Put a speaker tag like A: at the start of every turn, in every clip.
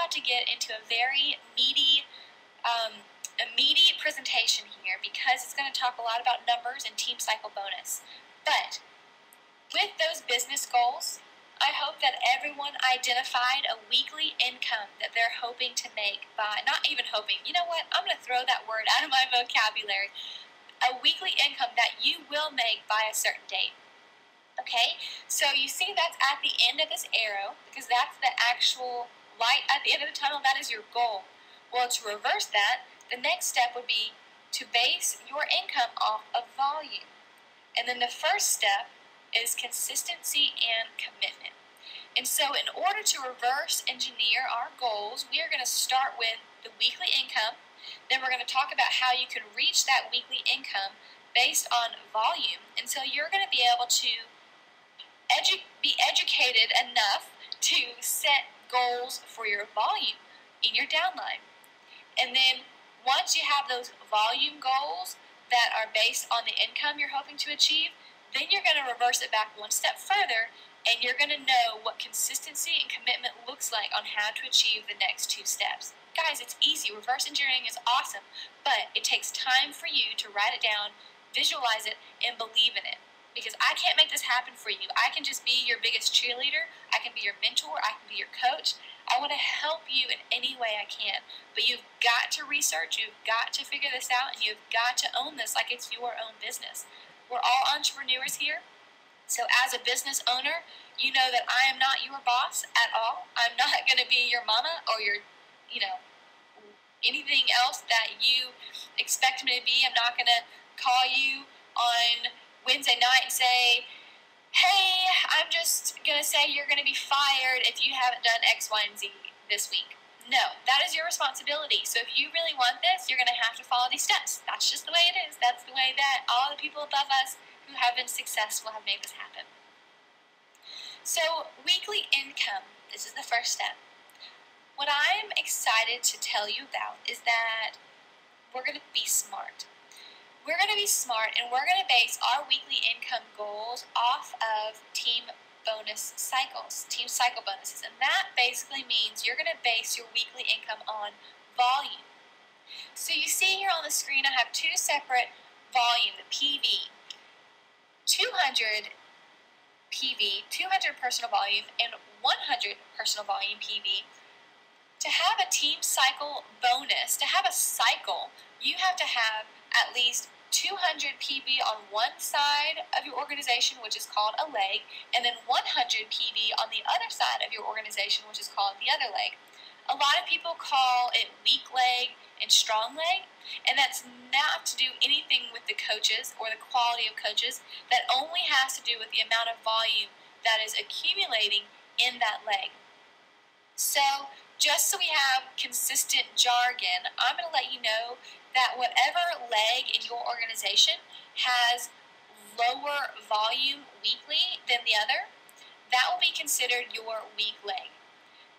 A: about to get into a very meaty presentation here because it's going to talk a lot about numbers and team cycle bonus. But with those business goals, I hope that everyone identified a weekly income that they're hoping to make by, not even hoping, you know what, I'm going to throw that word out of my vocabulary, a weekly income that you will make by a certain date. Okay, so you see that's at the end of this arrow, because that's the actual light at the end of the tunnel, that is your goal. Well, to reverse that, the next step would be to base your income off of volume. And then the first step is consistency and commitment. And so in order to reverse engineer our goals, we are going to start with the weekly income. Then we're going to talk about how you can reach that weekly income based on volume. And so you're going to be able to be educated enough to set goals for your volume in your downline. And then once you have those volume goals that are based on the income you're hoping to achieve, then you're going to reverse it back one step further, and you're going to know what consistency and commitment looks like on how to achieve the next two steps. Guys, it's easy. Reverse engineering is awesome, but it takes time for you to write it down, visualize it, and believe in it. Because I can't make this happen for you. I can just be your biggest cheerleader. I can be your mentor. I can be your coach. I want to help you in any way I can. But you've got to research. You've got to figure this out. And you've got to own this like it's your own business. We're all entrepreneurs here. So as a business owner, you know that I am not your boss at all. I'm not going to be your mama or your, anything else that you expect me to be. I'm not going to call you on Wednesday night and say, hey, I'm just going to say you're going to be fired if you haven't done X, Y, and Z this week. No, that is your responsibility. So if you really want this, you're going to have to follow these steps. That's just the way it is. That's the way that all the people above us who have been successful have made this happen. So weekly income, this is the first step. What I'm excited to tell you about is that we're going to be smart. We're going to be smart, and we're going to base our weekly income goals off of team bonus cycles, team cycle bonuses. And that basically means you're going to base your weekly income on volume. So you see here on the screen, I have two separate volume, the PV. 200 PV, 200 personal volume, and 100 personal volume PV. To have a team cycle bonus, to have a cycle, you have to have at least 200 PV on one side of your organization, which is called a leg, and then 100 PV on the other side of your organization, which is called the other leg. A lot of people call it weak leg and strong leg, and that's not to do anything with the coaches or the quality of coaches. That only has to do with the amount of volume that is accumulating in that leg. So just so we have consistent jargon, I'm going to let you know that whatever leg in your organization has lower volume weekly than the other, that will be considered your weak leg.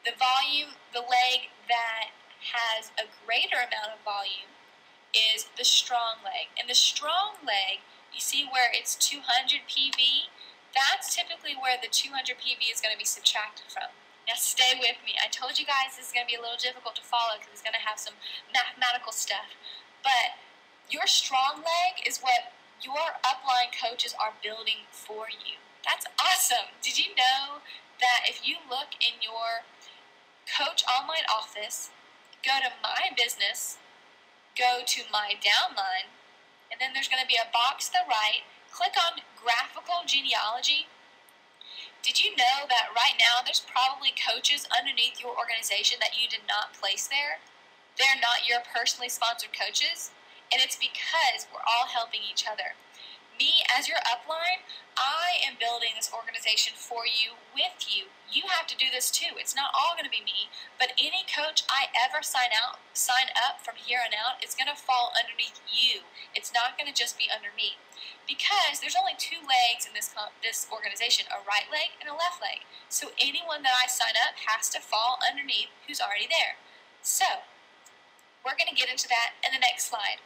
A: The leg that has a greater amount of volume is the strong leg. And the strong leg, you see where it's 200 PV, that's typically where the 200 PV is going to be subtracted from. Now stay with me. I told you guys this is going to be a little difficult to follow because it's going to have some mathematical stuff. But your strong leg is what your upline coaches are building for you. That's awesome. Did you know that if you look in your coach online office, go to my business, go to my downline, and then there's going to be a box to the right, click on graphical genealogy. Did you know that right now there's probably coaches underneath your organization that you did not place there? They're not your personally sponsored coaches, and it's because we're all helping each other. Me, as your upline, I am building this organization for you, with you. You have to do this too. It's not all going to be me, but any coach I ever sign up from here on out is going to fall underneath you. It's not going to just be under me. Because there's only two legs in this organization, a right leg and a left leg. So anyone that I sign up has to fall underneath who's already there. So we're going to get into that in the next slide.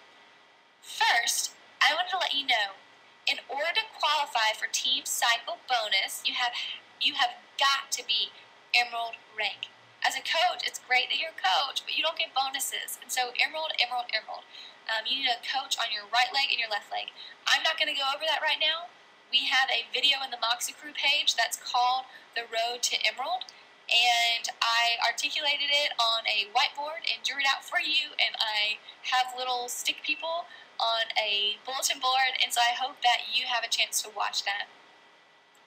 A: First, I wanted to let you know, in order to qualify for Team Cycle Bonus, you have got to be Emerald rank. As a coach, it's great that you're a coach, but you don't get bonuses. And so emerald, emerald, emerald. You need a coach on your right leg and your left leg. I'm not going to go over that right now. We have a video in the Moxie Crew page that's called The Road to Emerald, and I articulated it on a whiteboard and drew it out for you, and I have little stick people on a bulletin board, and so I hope that you have a chance to watch that.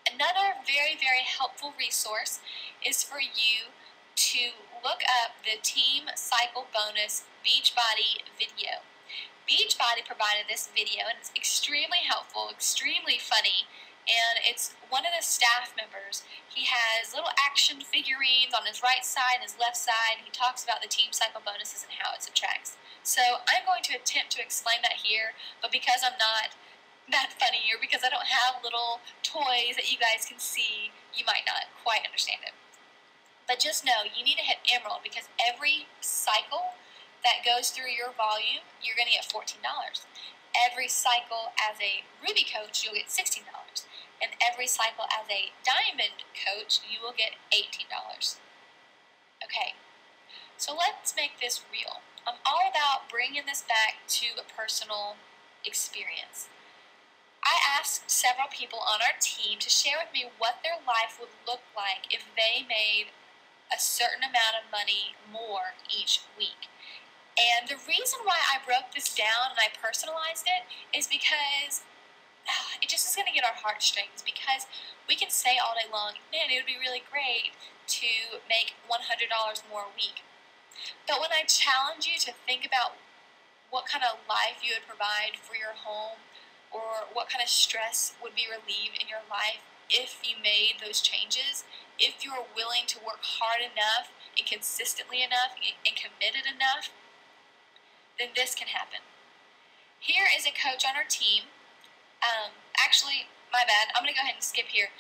A: Another very, very helpful resource is for you to look up the Team Cycle Bonus Beachbody video. Beachbody provided this video, and it's extremely helpful, extremely funny, and it's one of the staff members. He has little action figurines on his right side and his left side. He talks about the Team Cycle bonuses and how it subtracts. So I'm going to attempt to explain that here, but because I'm not that funny, or because I don't have little toys that you guys can see, you might not quite understand it. But just know, you need to hit emerald, because every cycle that goes through your volume, you're going to get $14. Every cycle as a Ruby coach, you'll get $16. And every cycle as a Diamond coach, you will get $18. Okay, so let's make this real. I'm all about bringing this back to a personal experience. I asked several people on our team to share with me what their life would look like if they made a certain amount of money more each week. And the reason why I broke this down and I personalized it is because it just is going to get our heartstrings, because we can say all day long, man, it would be really great to make $100 more a week. But when I challenge you to think about what kind of life you would provide for your home, or what kind of stress would be relieved in your life if you made those changes, if you are willing to work hard enough and consistently enough and committed enough, then this can happen. Here is a coach on our team. Actually, my bad. I'm going to go ahead and skip here.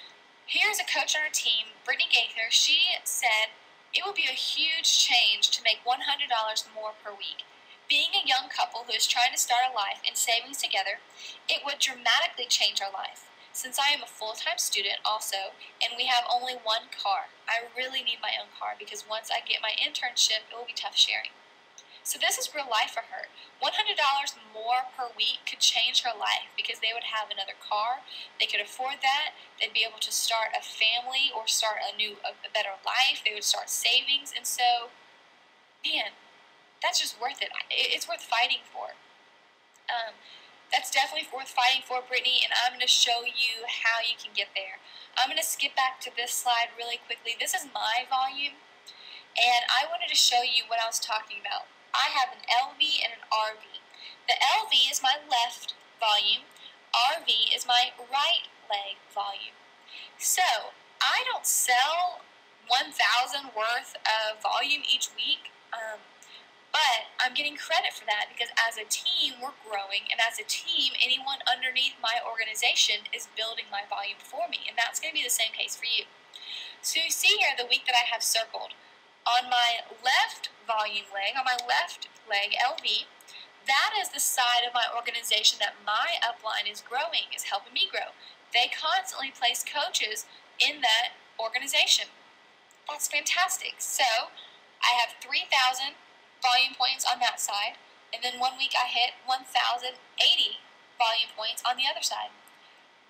A: Here's a coach on our team, Brittany Gaither. She said it will be a huge change to make $100 more per week. Being a young couple who is trying to start a life and savings together, it would dramatically change our life. Since I am a full-time student also, and we have only one car, I really need my own car, because once I get my internship, it will be tough sharing. So this is real life for her. $100 more per week could change her life, because they would have another car, they could afford that, they'd be able to start a family or start a better life, they would start savings, and so, man, that's just worth it. It's worth fighting for. That's definitely worth fighting for, Brittany, and I'm going to show you how you can get there. I'm going to skip back to this slide really quickly. This is my volume, and I wanted to show you what I was talking about. I have an LV and an RV. The LV is my left volume. RV is my right leg volume. So I don't sell 1,000 worth of volume each week, but I'm getting credit for that, because as a team, we're growing, and as a team, anyone underneath my organization is building my volume for me, and that's going to be the same case for you. So you see here the week that I have circled. On my left volume leg, on my left leg, LV, that is the side of my organization that my upline is growing, is helping me grow. They constantly place coaches in that organization. That's fantastic. So I have 3,000 volume points on that side, and then one week I hit 1,080 volume points on the other side.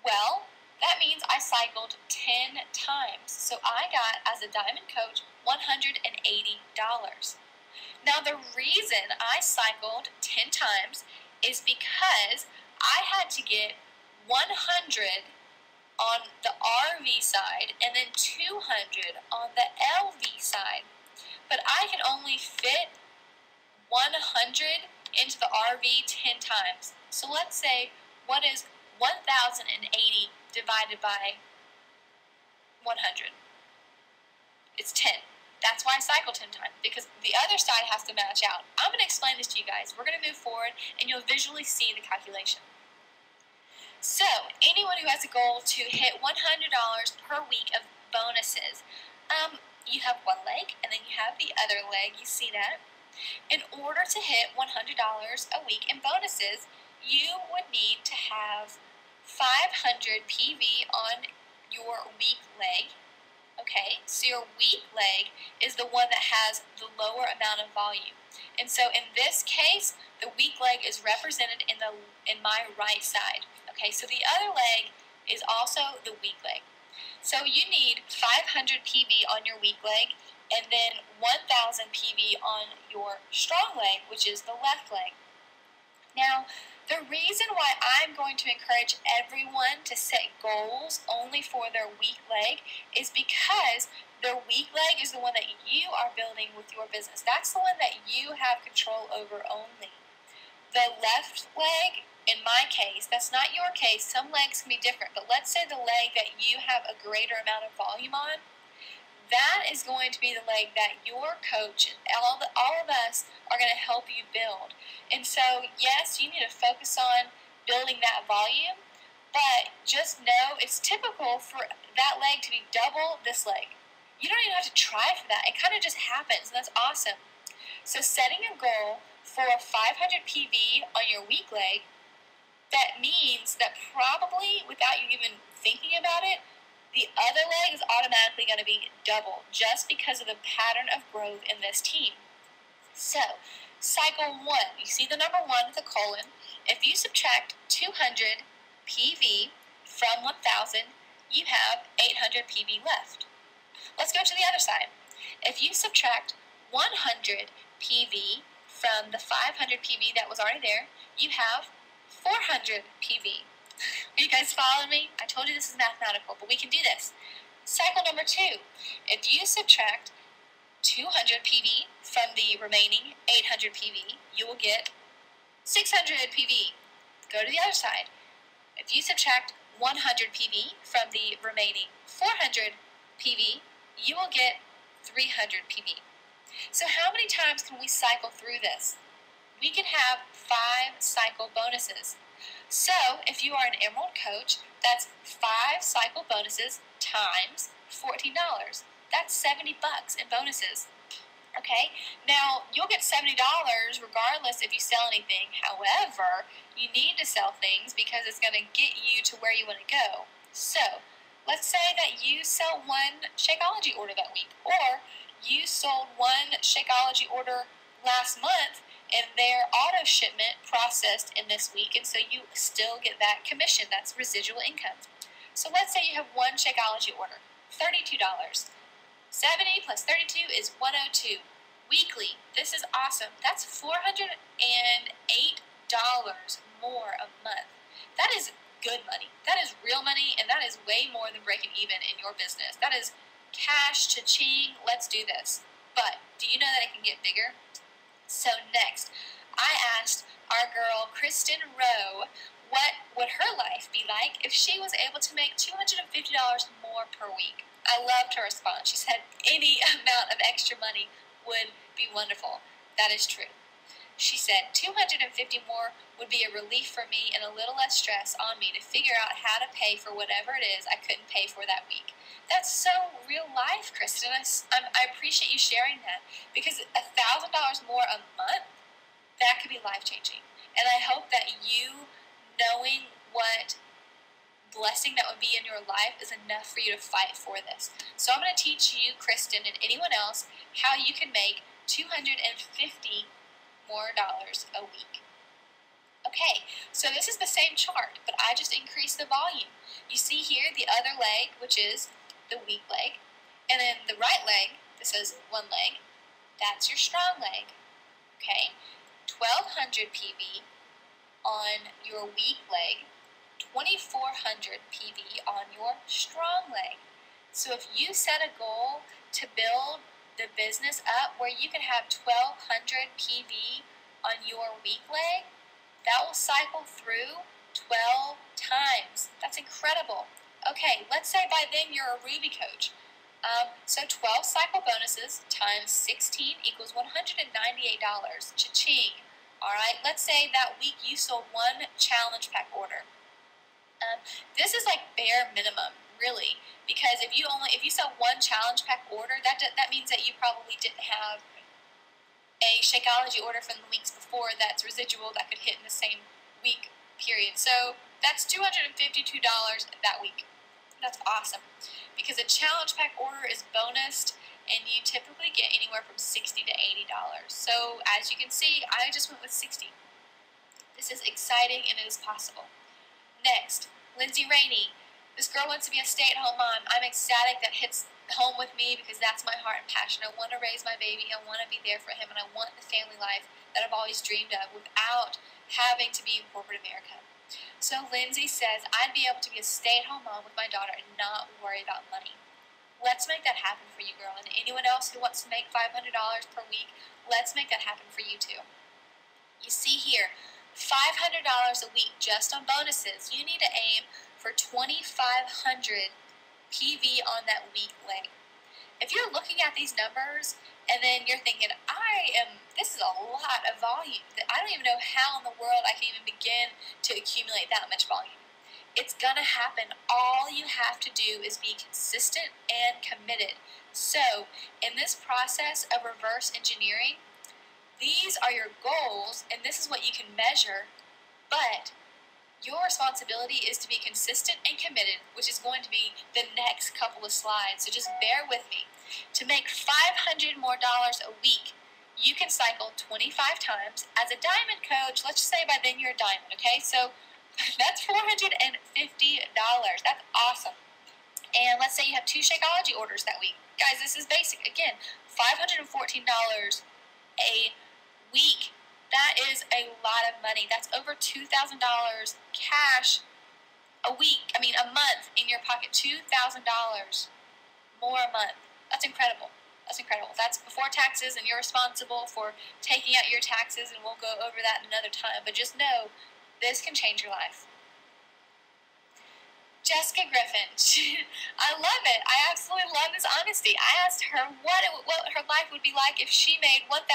A: Well, that means I cycled 10 times. So I got, as a diamond coach, $180. Now the reason I cycled 10 times is because I had to get 100 on the RV side and then 200 on the LV side. But I could only fit 100 into the RV 10 times. So let's say, what is 1,080 divided by 100? It's 10. That's why I cycle 10 times, because the other side has to match out. I'm going to explain this to you guys. We're going to move forward, and you'll visually see the calculation. So, anyone who has a goal to hit $100 per week of bonuses, you have one leg, and then you have the other leg. You see that? In order to hit $100 a week in bonuses, you would need to have 500 PV on your weak leg, Okay, so your weak leg is the one that has the lower amount of volume. And so in this case, the weak leg is represented in my right side. Okay, so the other leg is also the weak leg. So you need 500 PV on your weak leg and then 1000 PV on your strong leg, which is the left leg. Now, the reason why I'm going to encourage everyone to set goals only for their weak leg is because their weak leg is the one that you are building with your business. That's the one that you have control over only. The left leg, in my case, that's not your case. Some legs can be different, but let's say the leg that you have a greater amount of volume on, that is going to be the leg that your coach and all of us are going to help you build. And so, yes, you need to focus on building that volume, but just know it's typical for that leg to be double this leg. You don't even have to try for that. It kind of just happens, and that's awesome. So setting a goal for 500 PV on your weak leg, that means that probably without you even thinking about it, the other leg is automatically going to be double just because of the pattern of growth in this team. So, cycle 1, you see the number 1 with a colon. If you subtract 200 PV from 1000, you have 800 PV left. Let's go to the other side. If you subtract 100 PV from the 500 PV that was already there, you have 400 PV. Are you guys following me? I told you this is mathematical, but we can do this. Cycle number 2. If you subtract 200 PV from the remaining 800 PV, you will get 600 PV. Go to the other side. If you subtract 100 PV from the remaining 400 PV, you will get 300 PV. So how many times can we cycle through this? We can have 5 cycle bonuses. So, if you are an Emerald coach, that's 5 cycle bonuses times $14. That's $70 in bonuses. Okay? Now, you'll get $70 regardless if you sell anything. However, you need to sell things because it's going to get you to where you want to go. So, let's say that you sell 1 Shakeology order that week, or you sold 1 Shakeology order last month, and their auto shipment processed in this week, and so you still get that commission. That's residual income. So let's say you have 1 Shakeology order, $32. 70 plus 32 is 102. Weekly, this is awesome. That's $408 more a month. That is good money. That is real money, and that is way more than breaking even in your business. That is cash, cha-ching, let's do this. But do you know that it can get bigger? So next, I asked our girl Kristen Rowe what would her life be like if she was able to make $250 more per week. I loved her response. She said any amount of extra money would be wonderful. That is true. She said $250 more would be a relief for me and a little less stress on me to figure out how to pay for whatever it is I couldn't pay for that week. That's so real life, Kristen. I appreciate you sharing that, because $1,000 more a month, that could be life-changing. And I hope that you knowing what blessing that would be in your life is enough for you to fight for this. So I'm going to teach you, Kristen, and anyone else, how you can make $250 more a week. Okay, so this is the same chart, but I just increased the volume. You see here the other leg, which is the weak leg, and then the right leg, this is 1 leg, that's your strong leg. Okay, 1200 PV on your weak leg, 2400 PV on your strong leg. So if you set a goal to build the business up where you can have 1200 PV on your weak leg, that will cycle through 12 times. That's incredible. Okay, let's say by then you're a Ruby coach. So 12 cycle bonuses times 16 equals $198. Cha-ching. Alright, let's say that week you sold 1 challenge pack order. This is like bare minimum, really, because if you sell 1 challenge pack order, that means that you probably didn't have a Shakeology order from the weeks before that's residual that could hit in the same week period. So that's $252 that week. That's awesome. because a challenge pack order is bonused, and you typically get anywhere from $60 to $80. So as you can see, I just went with 60. This is exciting and it is possible. Next, Lindsay Rainey. This girl wants to be a stay-at-home mom. I'm ecstatic. That hits home with me because that's my heart and passion. I want to raise my baby. I want to be there for him, and I want the family life that I've always dreamed of without having to be in corporate America. So Lindsay says, I'd be able to be a stay-at-home mom with my daughter and not worry about money. Let's make that happen for you, girl. And anyone else who wants to make $500 per week, let's make that happen for you too. You see here, $500 a week just on bonuses. You need to aim for 2,500 PV on that week leg. If you're looking at these numbers and then you're thinking, this is a lot of volume. I don't even know how in the world I can even begin to accumulate that much volume. It's gonna happen. All you have to do is be consistent and committed. So, in this process of reverse engineering, these are your goals, and this is what you can measure, but your responsibility is to be consistent and committed, which is going to be the next couple of slides, so just bear with me. To make $500 more a week, you can cycle 25 times. As a diamond coach, let's just say by then you're a diamond, okay? So that's $450. That's awesome. And let's say you have 2 Shakeology orders that week. Guys, this is basic. Again, $514 a week. That is a lot of money. That's over $2,000 cash a month in your pocket. $2,000 more a month. That's incredible. That's incredible. That's before taxes, and you're responsible for taking out your taxes, and we'll go over that another time. But just know, this can change your life. Jessica Griffin. I love it. I absolutely love this honesty. I asked her what her life would be like if she made $1,000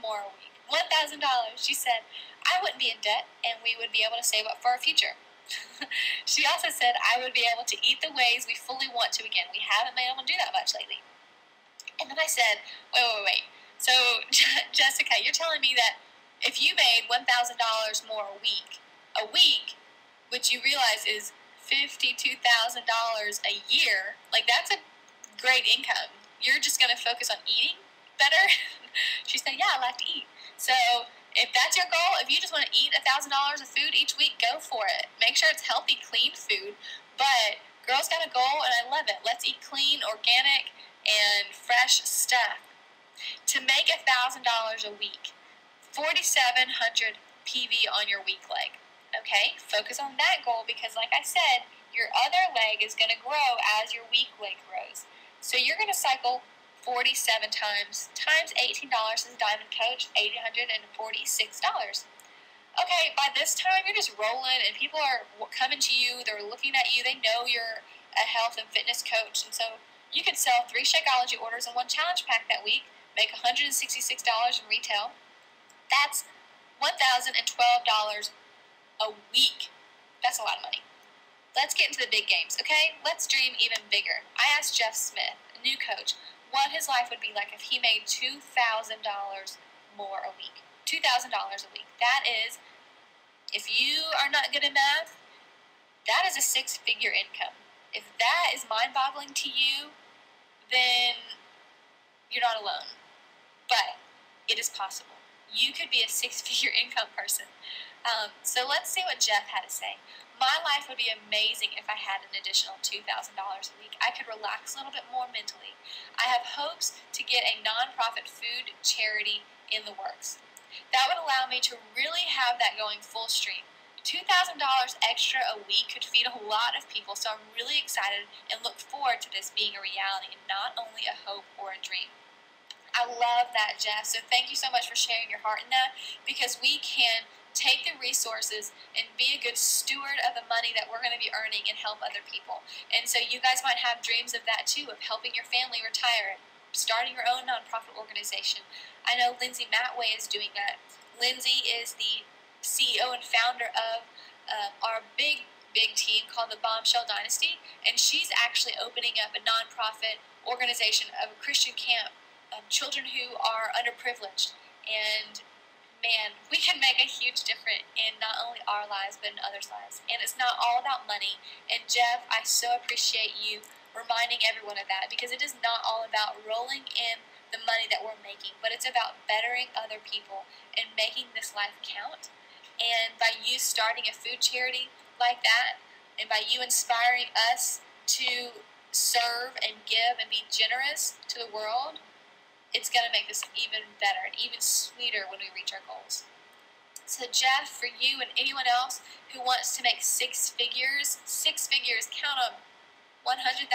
A: more a week. $1,000. She said, I wouldn't be in debt, and we would be able to save up for our future. She also said, I would be able to eat the ways we fully want to again. We haven't been able to do that much lately. And then I said, wait. So, Jessica, you're telling me that if you made $1,000 more a week, which you realize is $52,000 a year, like that's a great income. You're just going to focus on eating better? She said, yeah, I like to eat. So if that's your goal, if you just want to eat $1,000 of food each week, go for it. Make sure it's healthy, clean food. But girls got a goal, and I love it. Let's eat clean, organic, and fresh stuff. To make $1,000 a week, 4,700 PV on your week leg. Okay, focus on that goal because, like I said, your other leg is going to grow as your week leg grows. So you're going to cycle 47 times $18 as a diamond coach, $846. Okay, by this time you're just rolling, and people are coming to you. They're looking at you. They know you're a health and fitness coach, and so you could sell 3 Shakeology orders and 1 challenge pack that week, make $166 in retail. That's $1,012 a week. That's a lot of money. Let's get into the big games, okay? Let's dream even bigger. I asked Jeff Smith, a new coach, what his life would be like if he made $2,000 more a week. $2,000 a week. That is, if you are not good at math, that is a 6-figure income. If that is mind-boggling to you, then you're not alone. But it is possible. You could be a 6-figure income person. So let's see what Jeff had to say. My life would be amazing if I had an additional $2,000 a week. I could relax a little bit more mentally. I have hopes to get a nonprofit food charity in the works. That would allow me to really have that going full stream. $2,000 extra a week could feed a lot of people, so I'm really excited and look forward to this being a reality and not only a hope or a dream. I love that, Jeff. So thank you so much for sharing your heart in that, because we can take the resources and be a good steward of the money that we're going to be earning and help other people. And so you guys might have dreams of that too, of helping your family retire and starting your own nonprofit organization. I know Lindsay Matway is doing that. Lindsay is the CEO and founder of our big team called the Bombshell Dynasty, and she's actually opening up a nonprofit organization of a Christian camp of children who are underprivileged. And man, we can make a huge difference in not only our lives but in others' lives. And it's not all about money. And Jeff, I so appreciate you reminding everyone of that, because it is not all about rolling in the money that we're making, but it's about bettering other people and making this life count. And by you starting a food charity like that, and by you inspiring us to serve and give and be generous to the world, it's going to make this even better and even sweeter when we reach our goals. So Jeff, for you and anyone else who wants to make six figures, count on $100,000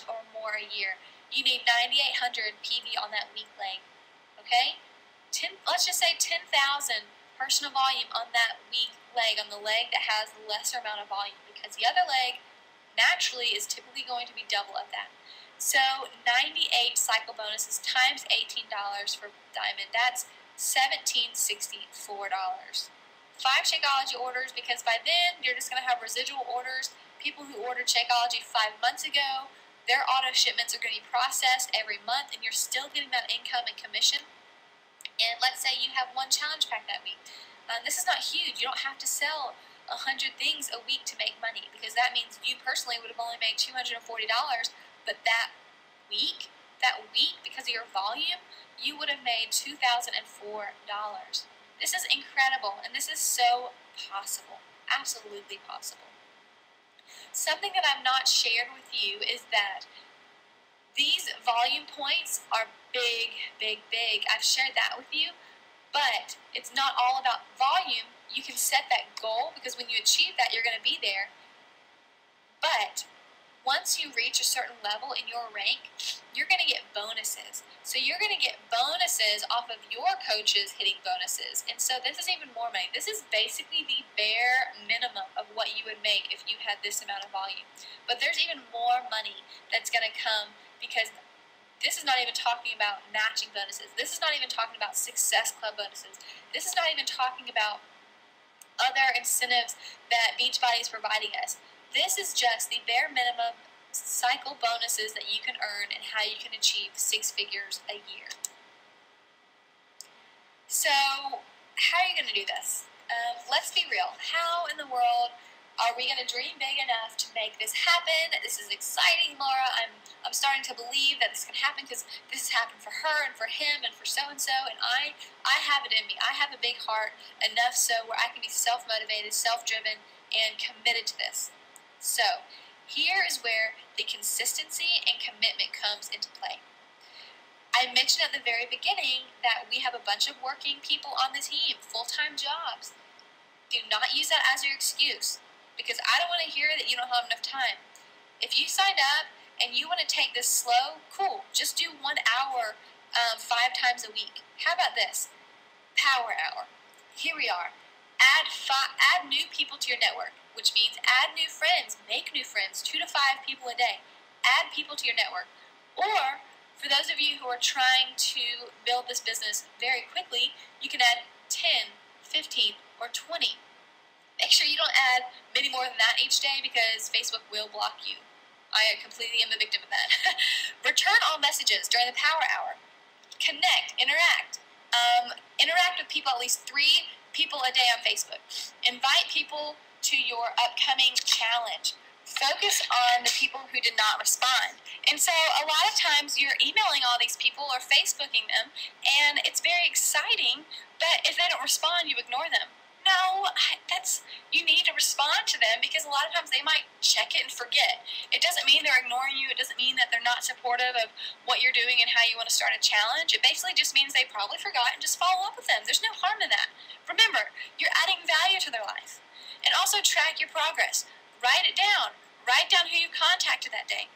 A: or more a year, you need 9,800 PV on that weak leg, okay? Let's just say 10,000 personal volume on that weak leg, on the leg that has the lesser amount of volume, because the other leg naturally is typically going to be double of that. So 98 cycle bonuses times $18 for Diamond, that's $1,764. 5 Shakeology orders, because by then you're just going to have residual orders. People who ordered Shakeology 5 months ago, their auto shipments are going to be processed every month, and you're still getting that income and commission. And let's say you have one challenge pack that week. This is not huge. You don't have to sell 100 things a week to make money, because that means you personally would have only made $240, but that week, because of your volume, you would have made $2,004. This is incredible, and this is so possible, absolutely possible. Something that I've not shared with you is that these volume points are big, big, big. I've shared that with you, but it's not all about volume. You can set that goal, because when you achieve that, you're going to be there. But once you reach a certain level in your rank, you're going to get bonuses. So you're going to get bonuses off of your coaches hitting bonuses. And so this is even more money. This is basically the bare minimum of what you would make if you had this amount of volume. But there's even more money that's going to come, because this is not even talking about matching bonuses. This is not even talking about Success Club bonuses. This is not even talking about other incentives that Beachbody is providing us. This is just the bare minimum cycle bonuses that you can earn and how you can achieve 6 figures a year. So, how are you going to do this? Let's be real. How in the world are we going to dream big enough to make this happen? This is exciting, Laura. I'm starting to believe that this can happen, because this has happened for her and for him and for so-and-so, and I have it in me. I have a big heart, enough so where I can be self-motivated, self-driven, and committed to this. So, here is where the consistency and commitment comes into play. I mentioned at the very beginning that we have a bunch of working people on the team, full-time jobs. Do not use that as your excuse, because I don't want to hear that you don't have enough time. If you signed up and you want to take this slow, cool. Just do 1 hour 5 times a week. How about this? Power hour. Here we are. Add new people to your network, which means add new friends, make new friends, 2 to 5 people a day. Add people to your network. Or, for those of you who are trying to build this business very quickly, you can add 10, 15, or 20. Make sure you don't add many more than that each day, because Facebook will block you. I completely am a victim of that. Return all messages during the power hour. Connect, interact. Interact with people, at least 3 people a day on Facebook. Invite people to your upcoming challenge. Focus on the people who did not respond. And so a lot of times you're emailing all these people or Facebooking them, and it's very exciting, but if they don't respond, you ignore them. No, you need to respond to them, because a lot of times they might check it and forget. It doesn't mean they're ignoring you. It doesn't mean that they're not supportive of what you're doing and how you want to start a challenge. It basically just means they probably forgot, and just follow up with them. There's no harm in that. Remember, you're adding value to their life. And also track your progress. Write it down. Write down who you contacted that day.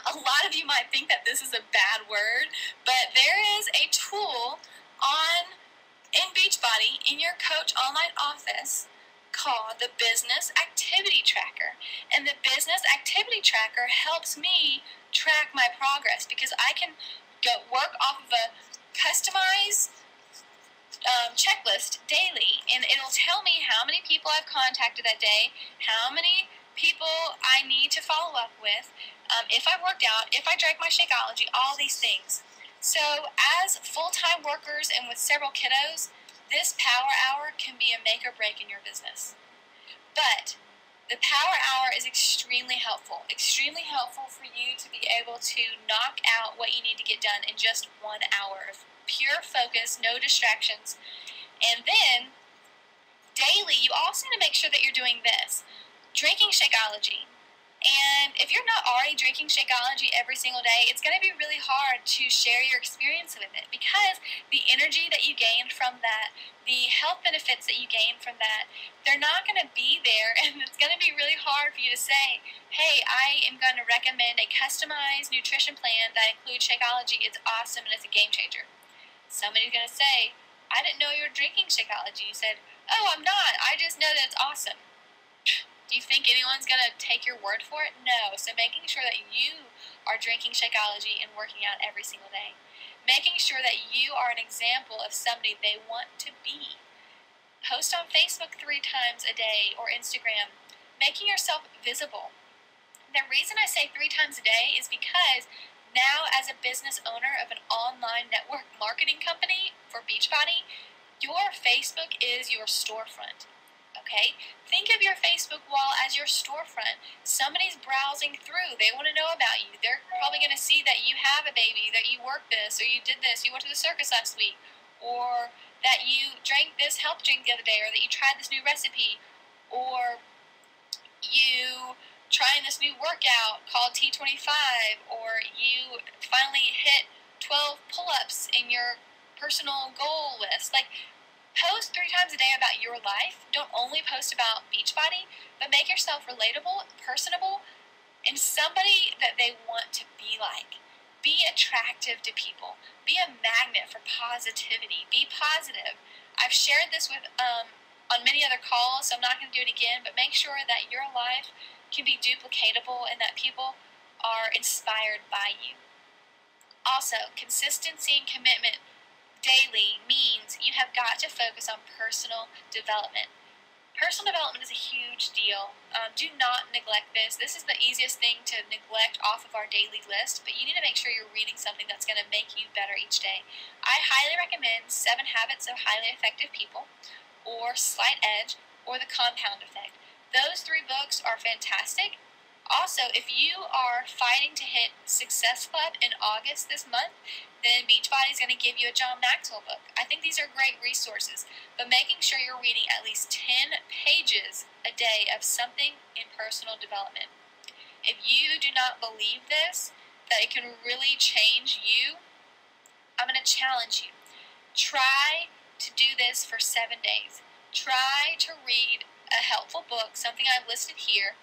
A: A lot of you might think that this is a bad word, but there is a tool in Beachbody in your coach online office called the Business Activity Tracker. And the Business Activity Tracker helps me track my progress, because I can work off of a customized checklist daily, and it'll tell me how many people I've contacted that day, how many people I need to follow up with, if I worked out, if I drank my Shakeology, all these things. So as full-time workers and with several kiddos, this power hour can be a make or break in your business. But The power hour is extremely helpful for you to be able to knock out what you need to get done in just 1 hour of pure focus, no distractions. And then, daily, you also need to make sure that you're doing this. Drinking Shakeology. And if you're not already drinking Shakeology every single day, it's going to be really hard to share your experience with it, because the energy that you gained from that, the health benefits that you gained from that, they're not going to be there, and it's going to be really hard for you to say, hey, I am going to recommend a customized nutrition plan that includes Shakeology. It's awesome and it's a game changer. Somebody's going to say, I didn't know you were drinking Shakeology. You said, oh, I'm not. I just know that it's awesome. Do you think anyone's going to take your word for it? No. So making sure that you are drinking Shakeology and working out every single day. Making sure that you are an example of somebody they want to be. Post on Facebook 3 times a day or Instagram. Making yourself visible. The reason I say 3 times a day is because now, as a business owner of an online network marketing company for Beachbody, your Facebook is your storefront. Okay? Think of your Facebook wall as your storefront. Somebody's browsing through. They want to know about you. They're probably going to see that you have a baby, that you work this, or you did this, you went to the circus last week, or that you drank this health drink the other day, or that you tried this new recipe, or you trying this new workout called T25, or you finally hit 12 pull-ups in your personal goal list. Like, post 3 times a day about your life. Don't only post about Beachbody, but make yourself relatable, personable, and somebody that they want to be like. Be attractive to people. Be a magnet for positivity. Be positive. I've shared this with on many other calls, so I'm not going to do it again, but make sure that your life can be duplicatable and that people are inspired by you. Also, consistency and commitment daily means you have got to focus on personal development. Personal development is a huge deal. Do not neglect this. This is the easiest thing to neglect off of our daily list, but you need to make sure you're reading something that's going to make you better each day. I highly recommend 7 Habits of Highly Effective People, or Slight Edge, or The Compound Effect. Those 3 books are fantastic. Also, if you are fighting to hit Success Club in August this month, then Beachbody is going to give you a John Maxwell book. I think these are great resources, but making sure you're reading at least 10 pages a day of something in personal development. If you do not believe this, that it can really change you, I'm going to challenge you. Try to do this for 7 days. Try to read a helpful book, something I've listed here.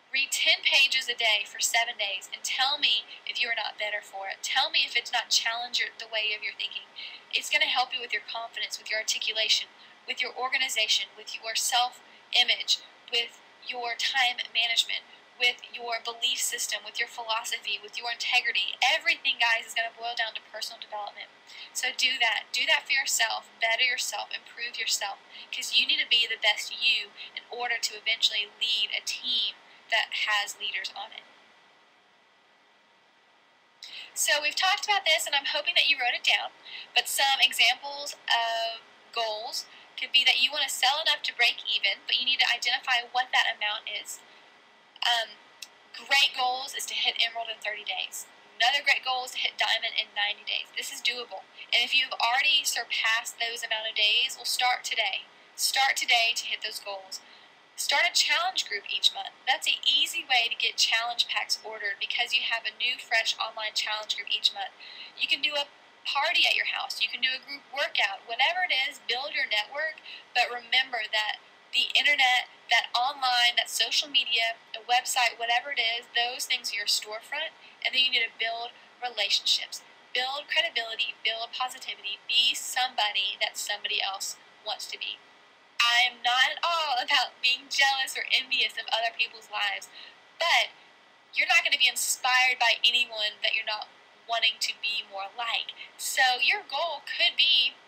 A: Read 10 pages a day for 7 days and tell me if you are not better for it. Tell me if it's not challenged the way of your thinking. It's going to help you with your confidence, with your articulation, with your organization, with your self-image, with your time management, with your belief system, with your philosophy, with your integrity. Everything, guys, is going to boil down to personal development. So do that. Do that for yourself. Better yourself. Improve yourself. Because you need to be the best you in order to eventually lead a team that has leaders on it. So we've talked about this, and I'm hoping that you wrote it down, but some examples of goals could be that you want to sell enough to break even, but you need to identify what that amount is. Great goals is to hit Emerald in 30 days. Another great goal is to hit Diamond in 90 days. This is doable. And if you've already surpassed those amount of days, well, start today. Start today to hit those goals. Start a challenge group each month. That's an easy way to get challenge packs ordered because you have a new, fresh online challenge group each month. You can do a party at your house. You can do a group workout. Whatever it is, build your network. But remember that the internet, that online, that social media, a website, whatever it is, those things are your storefront. And then you need to build relationships. Build credibility. Build positivity. Be somebody that somebody else wants to be. I am not at all about being jealous or envious of other people's lives, but you're not going to be inspired by anyone that you're not wanting to be more like. So your goal could be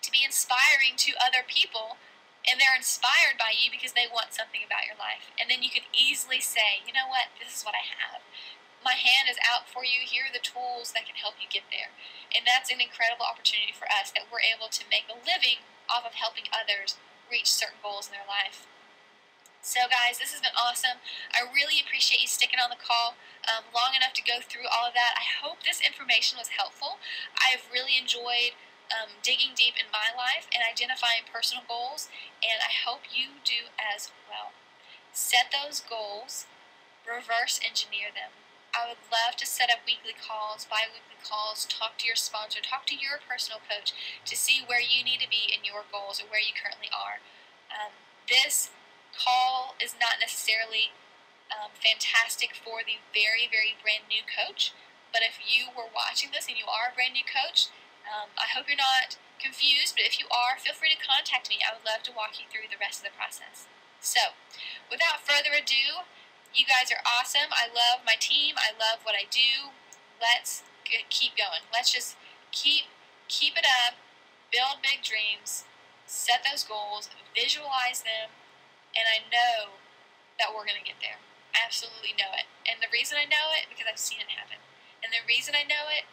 A: to be inspiring to other people, and they're inspired by you because they want something about your life. And then you can easily say, you know what, this is what I have. My hand is out for you. Here are the tools that can help you get there. And that's an incredible opportunity for us, that we're able to make a living off of helping others reach certain goals in their life. So guys, this has been awesome. I really appreciate you sticking on the call long enough to go through all of that. I hope this information was helpful. I've really enjoyed digging deep in my life and identifying personal goals, and I hope you do as well. Set those goals, reverse engineer them. I would love to set up weekly calls, bi-weekly calls, talk to your sponsor, talk to your personal coach to see where you need to be in your goals or where you currently are. This call is not necessarily fantastic for the very, very brand new coach, but if you were watching this and you are a brand new coach, I hope you're not confused, but if you are, feel free to contact me. I would love to walk you through the rest of the process. So, without further ado, you guys are awesome. I love my team. I love what I do. Let's keep going. Let's just keep it up, build big dreams, set those goals, visualize them, and I know that we're going to get there. I absolutely know it. And the reason I know it, because I've seen it happen. And the reason I know it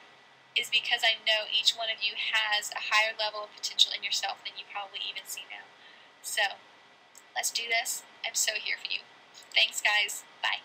A: is because I know each one of you has a higher level of potential in yourself than you probably even see now. So, let's do this. I'm so here for you. Thanks, guys. Bye.